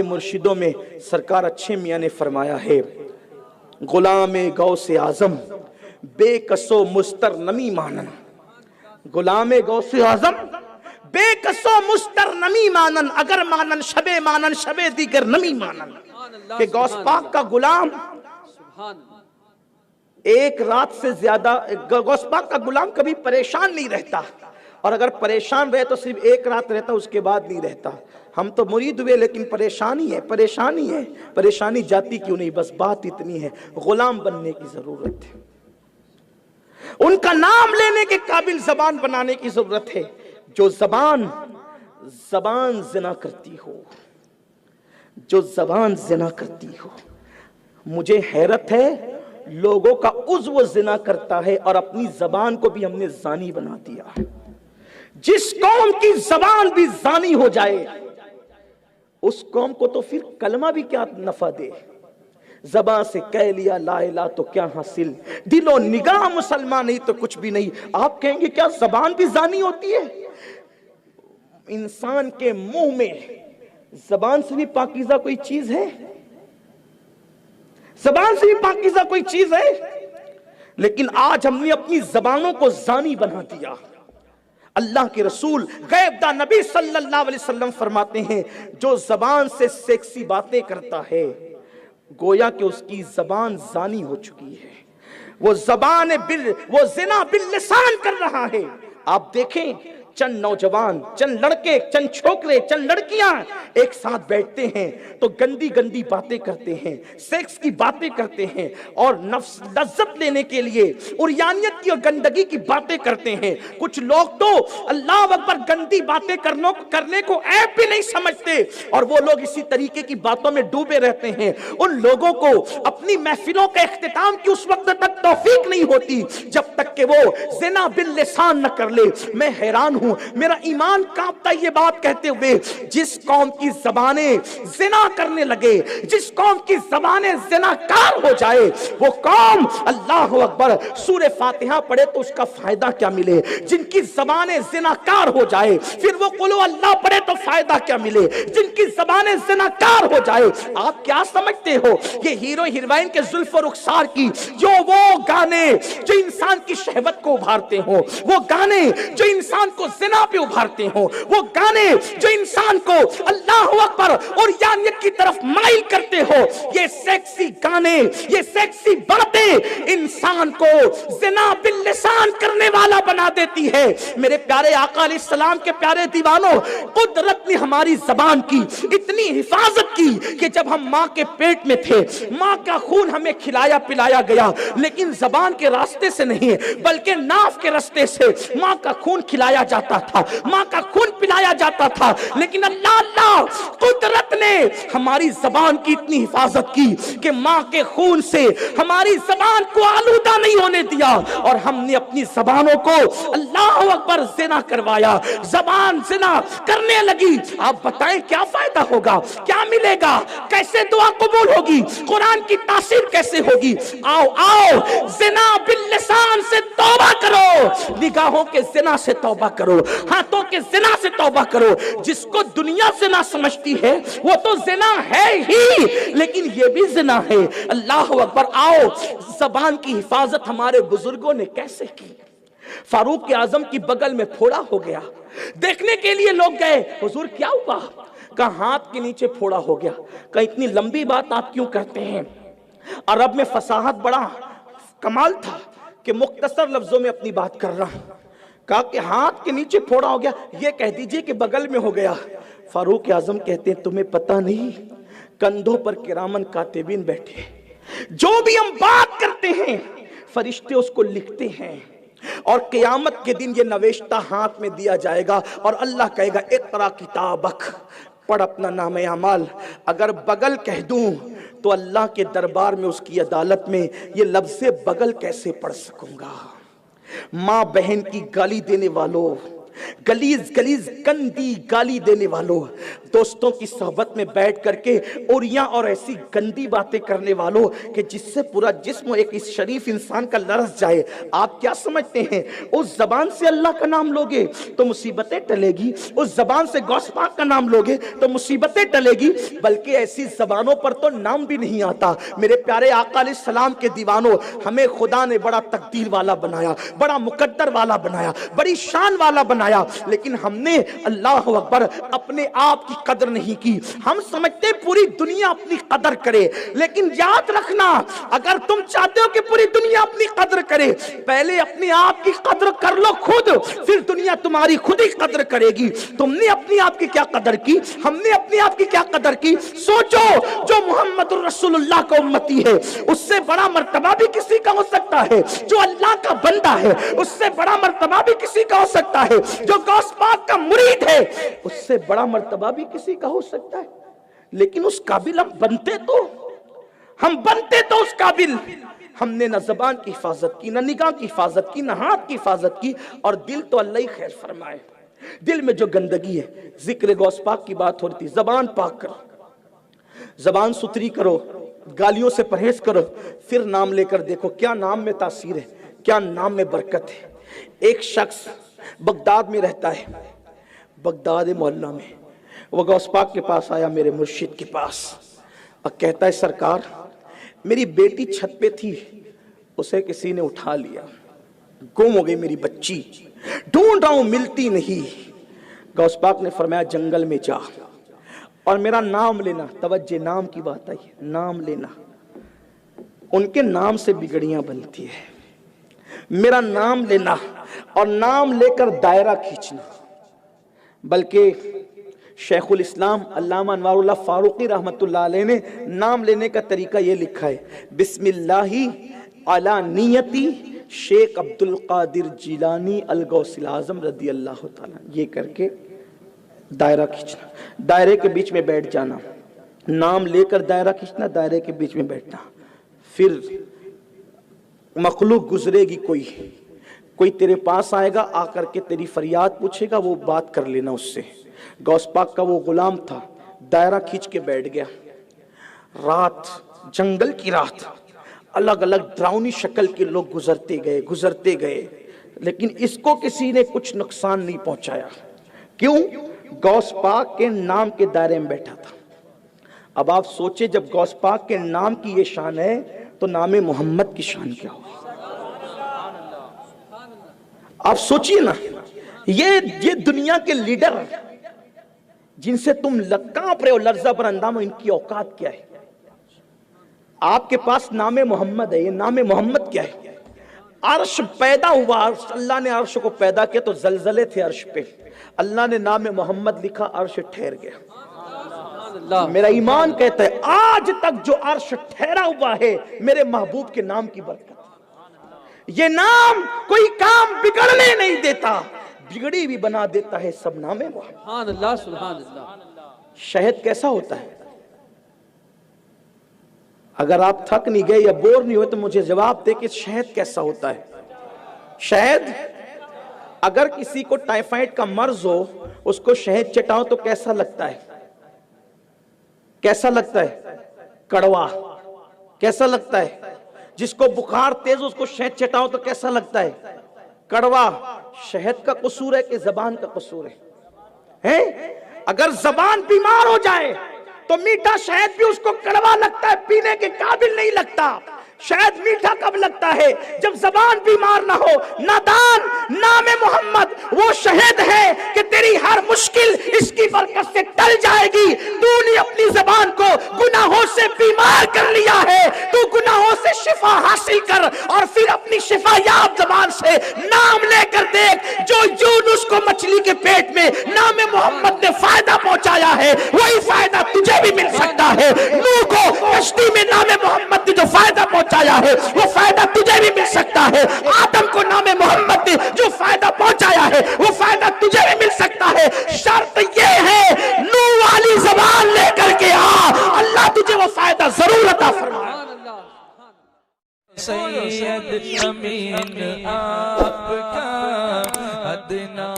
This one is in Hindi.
हमारे मुर्शिदों में सरकार अच्छे मियाँ ने फरमाया है, गुलाम गौसे आजम बेकसो मुस्तर नमी मानन, गुलाम गौसे आजम बेकसो मुस्तर नमी मानन, अगर मानन शबे दीगर नमी मानन। कि गौस पाक का गुलाम एक रात से ज्यादा, गौस पाक का गुलाम कभी परेशान नहीं रहता, और अगर परेशान रहे तो सिर्फ एक रात रहता, उसके बाद नहीं रहता। हम तो मुरीद हुए लेकिन परेशानी है, परेशानी जाती क्यों नहीं, बस बात इतनी है, गुलाम बनने की जरूरत है, उनका नाम लेने के काबिल जबान बनाने की जरूरत है, जो जबान जिना करती हो, जो जबान जिना करती हो। मुझे हैरत है, लोगों का उज़्व जिना करता है और अपनी जबान को भी हमने जानी बना दिया। जिस कौम की जबान भी जानी हो जाए, उस कौम को तो फिर कलमा भी क्या नफा दे। ज़बान से कह लिया ला इलाहा तो क्या हासिल, दिलो निगाह मुसलमान नहीं तो कुछ भी नहीं। आप कहेंगे क्या ज़बान भी जानी होती है? इंसान के मुंह में ज़बान से भी पाकीज़ा कोई चीज है? ज़बान से भी पाकीज़ा कोई चीज है? लेकिन आज हमने अपनी ज़बानों को जानी बना दिया। अल्लाह के रसूल गैबदा नबी सल्लल्लाहु अलैहि वसल्लम फरमाते हैं, जो ज़बान से सेक्सी बातें करता है गोया कि उसकी ज़बान जानी हो चुकी है, वो ज़िना बिल लिसान कर रहा है। आप देखें, चंद नौजवान, चंद लड़के, चंद छोकरे, चंद लड़कियां एक साथ बैठते हैं तो गंदी गंदी बातें करते हैं, सेक्स की बातें करते हैं और नफ्स लज्जत लेने के लिए उरियानियत की और गंदगी की बातें करते हैं। कुछ लोग तो अल्लाह अकबर गंदी बातें करने को ऐप भी नहीं समझते और वो लोग इसी तरीके की बातों में डूबे रहते हैं। उन लोगों को अपनी महफिलों के इख्तिताम की उस वक्त तक तौफीक नहीं होती जब तक कि वो ज़िना बिल लिसान न कर ले। मैं हैरान हूं, मेरा ईमान कांपता ये बात कहते हुए, जिस कौम की ज़बानें ज़िना करने लगे, जिस कौम की ज़बानें ज़िनाकार हो जाए, वो कौम अल्लाह अकबर सूरह फातिहा पढ़े तो उसका फायदा क्या मिले। जिनकी ज़बानें ज़िनाकार हो जाए फिर वो कुल अल्लाह पढ़े तो फायदा क्या मिले। जिनकी ज़बानें ज़िनाकार हो जाए, आप क्या समझते हो ये हीरो हीरोइन के जुल्फ और रुखसार की जो वो गाने जो इंसान की शहवत को उभारते हो, वो गाने जो इंसान को ज़िना पे उभारते हो, वो गाने जो इंसान को अल्लाह अकबर और यानियत की तरफ माइल करते हो, ये सेक्सी गाने, ये सेक्सी बातें इंसान को ज़िना बिल लिसान करने वाला बना देती है। मेरे प्यारे आका अलैहिस्सलाम के प्यारे दीवानों, कुदरत ने हमारी ज़बान की इतनी हिफाजत की कि जब हम माँ के पेट में थे, माँ का खून हमें खिलाया पिलाया गया, लेकिन ज़बान के रास्ते से नहीं बल्कि नाफ के रास्ते से माँ का खून खिलाया जाता था, माँ का खून पिलाया जाता था। लेकिन अल्लाह कुदरत ने हमारी ज़बान की इतनी हिफाजत की कि माँ के खून से हमारी ज़बान को आलूदा नहीं होने दिया और हमने अपनी ज़बानों को अल्लाह अकबर ज़िना करवाया। ज़बान ज़िना करने लगी, आप बताएं क्या फायदा होगा, क्या मिलेगा, कैसे दुआ कबूल होगी, कुरान की तासीर कैसे होगी। आओ ज़िना बिल लिसान से तौबा करो, निगाहों के ज़िना से तौबा करो, हाथों के ज़िना से तौबा करो। जिसको दुनिया ज़िना समझती है वो तो ज़िना है ही, लेकिन ये भी ज़िना है। अल्लाह अकबर। आओ ज़बान की हिफाजत हमारे बुजुर्गों ने कैसे की। फारूक आजम की बगल में फोड़ा हो गया, देखने के लिए लोग गए, हुजूर क्या हुआ? कहा हाथ के नीचे फोड़ा हो गया। कहा इतनी लंबी बात आप क्यों करते हैं? अरब में फसाहत बड़ा कमाल था कि मुख्तसर लफ्जों में अपनी बात कर रहा हूं। कहा कि हाथ के नीचे फोड़ा हो गया, ये कह दीजिए कि बगल में हो गया। फारूक आजम कहते हैं तुम्हें पता नहीं, कंधों पर किरामन कातिबीन बैठे, जो भी हम बात करते हैं फरिश्ते उसको लिखते हैं और क़यामत के दिन ये नवेश्ता हाथ में दिया जाएगा और अल्लाह कहेगा इक़रा किताबक, पढ़ अपना नामे अमाल। अगर बगल कह दूं तो अल्लाह के दरबार में उसकी अदालत में ये लफ्ज़े बगल कैसे पढ़ सकूंगा। माँ बहन की गाली देने वालों, गलीज गलीज गंदी गाली देने वालों, दोस्तों की सोहबत में बैठ करके ओरियां और ऐसी गंदी बातें करने वालों कि जिससे पूरा जिस्म एक इस शरीफ इंसान का लरस जाए। आप क्या समझते हैं उस जबान से अल्लाह का नाम लोगे तो मुसीबतें टलेगी, उस जबान से गौस पाक का नाम लोगे तो मुसीबतें टलेगी, बल्कि ऐसी जबानों पर तो नाम भी नहीं आता। मेरे प्यारे आका अलैहिस्सलाम के दीवानों, हमें खुदा ने बड़ा तकदीर वाला बनाया, बड़ा मुकद्दर वाला बनाया, बड़ी शान वाला बनाया, लेकिन हमने अल्लाह अकबर अपने आप की कदर नहीं की। हम समझते पूरी दुनिया अपनी कदर करे, लेकिन याद रखना अगर तुम चाहते हो कि पूरी दुनिया अपनी कदर करे, पहले अपने आप की कदर कर लो खुद, फिर दुनिया तुम्हारी खुद ही कदर करेगी। तुमने अपनी आप की क्या कदर की, हमने अपनी आप की क्या कदर की? सोचो, जो मोहम्मद रसूलुल्लाह का उम्मती है उससे बड़ा मर्तबा भी किसी का हो सकता है, जो अल्लाह का बंदा है उससे बड़ा मर्तबा भी किसी का हो सकता है, जो गौस पाक का मुरीद है उससे बड़ा मर्तबा भी किसी का हो सकता है। लेकिन उस काबिल हम बनते तो उस काबिल हमने न जबान की हिफाजत की, न निगाह की हिफाजत की, न हाथ की हिफाजत की, और दिल तो अल्लाह ही खैर फरमाए। दिल में जो गंदगी है, जिक्र गौस पाक की बात हो रही थी, जबान पाक करो, जबान सुथरी करो, गालियों से परहेज करो, फिर नाम लेकर देखो क्या नाम में तासीर है, क्या नाम में बरकत है। एक शख्स बगदाद में रहता है, बगदाद मोहल्ला में, वो गौस पाक के पास आया, मेरे मुर्शिद के पास, और कहता है सरकार मेरी बेटी छत पे थी, उसे किसी ने उठा लिया, गुम हो गई मेरी बच्ची, ढूंढ रहा हूं मिलती नहीं। गौस पाक ने फरमाया जंगल में जा और मेरा नाम लेना। तवज्जे, नाम की बात आई, नाम लेना। उनके नाम से बिगड़ियां बनती है, मेरा नाम लेना और नाम लेकर दायरा खींचना। बल्कि शेखुल इस्लाम अल्लामा अनवारुल्लाह फारूकी रहमतुल्लाह अलैह ने नाम लेने का तरीका ये लिखा है, बिस्मिल्लाही अला नियती शेख अब्दुल कादिर जिलानी अल गौसिल आजम रदी अल्लाह ताला, ये करके दायरा खींचना, दायरे के बीच में बैठ जाना, नाम लेकर दायरा खींचना, दायरे के बीच में बैठना। फिर मखलूक गुजरेगी, कोई तेरे पास आएगा, आकर के तेरी फरियाद पूछेगा, वो बात कर लेना उससे। गौस पाक का वो गुलाम था, दायरा खींच के बैठ गया। रात, जंगल की रात, अलग अलग डरावनी शक्ल के लोग गुजरते गए, लेकिन इसको किसी ने कुछ नुकसान नहीं पहुंचाया। क्यों? गौस पाक के नाम के दायरे में बैठा था। अब आप सोचे, जब गौस पाक के नाम की ये शान है तो नाम मोहम्मद की शान क्या होगी? आप सोचिए ना, ये दुनिया के लीडर जिनसे तुम कांप रहे हो, लर्जा पर अंदाम, इनकी औकात क्या है? आपके पास नाम मोहम्मद है, ये नाम मोहम्मद क्या है? अर्श पैदा हुआ, अल्लाह ने अर्श को पैदा किया तो जलजले थे अर्श पे, अल्लाह ने नाम मोहम्मद लिखा, अर्श ठहर गया। मेरा ईमान कहता है आज तक जो अर्श ठहरा हुआ है मेरे महबूब के नाम की बरकत। ये नाम कोई काम बिगड़ने नहीं देता, बिगड़ी भी बना देता है, सब नाम है मोहम्मद। सुभान अल्लाह। शहद कैसा होता है? अगर आप थक नहीं गए या बोर नहीं हुए तो मुझे जवाब दे कि शहद कैसा होता है। शहद, अगर किसी को टाइफाइड का मर्ज हो, उसको शहद चटाओ तो कैसा लगता है? कैसा लगता है? कड़वा। कैसा लगता है? जिसको बुखार तेज, उसको शहद चटाओ तो कैसा लगता है? कड़वा। शहद का कसूर है कि जबान का कसूर है? अगर जबान बीमार हो जाए तो मीठा शहद भी उसको कड़वा लगता है, पीने के काबिल नहीं लगता। शहद मीठा कब लगता है? जब जबान बीमार ना हो। नादान, नाम मोहम्मद वो शहद है कि तेरी हर मुश्किल इसकी बरकत से टल जाएगी। तूने अपनी जबान को गुनाहों से बीमार कर लिया है, तू गुनाहों से शिफा हासिल कर और फिर अपनी शिफा याब जबान से नाम लेकर देख। जो यूनुस को मछली के पेट में नाम मोहम्मद ने फायदा पहुंचाया है, वही फायदा तुझे भी मिल सकता है। नूह को कश्ती में नाम मोहम्मद ने जो फायदा पहुंचाया है, वो फायदा तुझे भी मिल सकता है। आदम को नाम मोहम्मद ने जो फायदा पहुंचाया है, वो फायदा तुझे भी मिल सकता है। शर्त ये है, नूह वाली ज़बान लेकर के आ, अल्लाह तुझे वो फायदा जरूर अता फरमाए। सैयद अमीन आपका अदना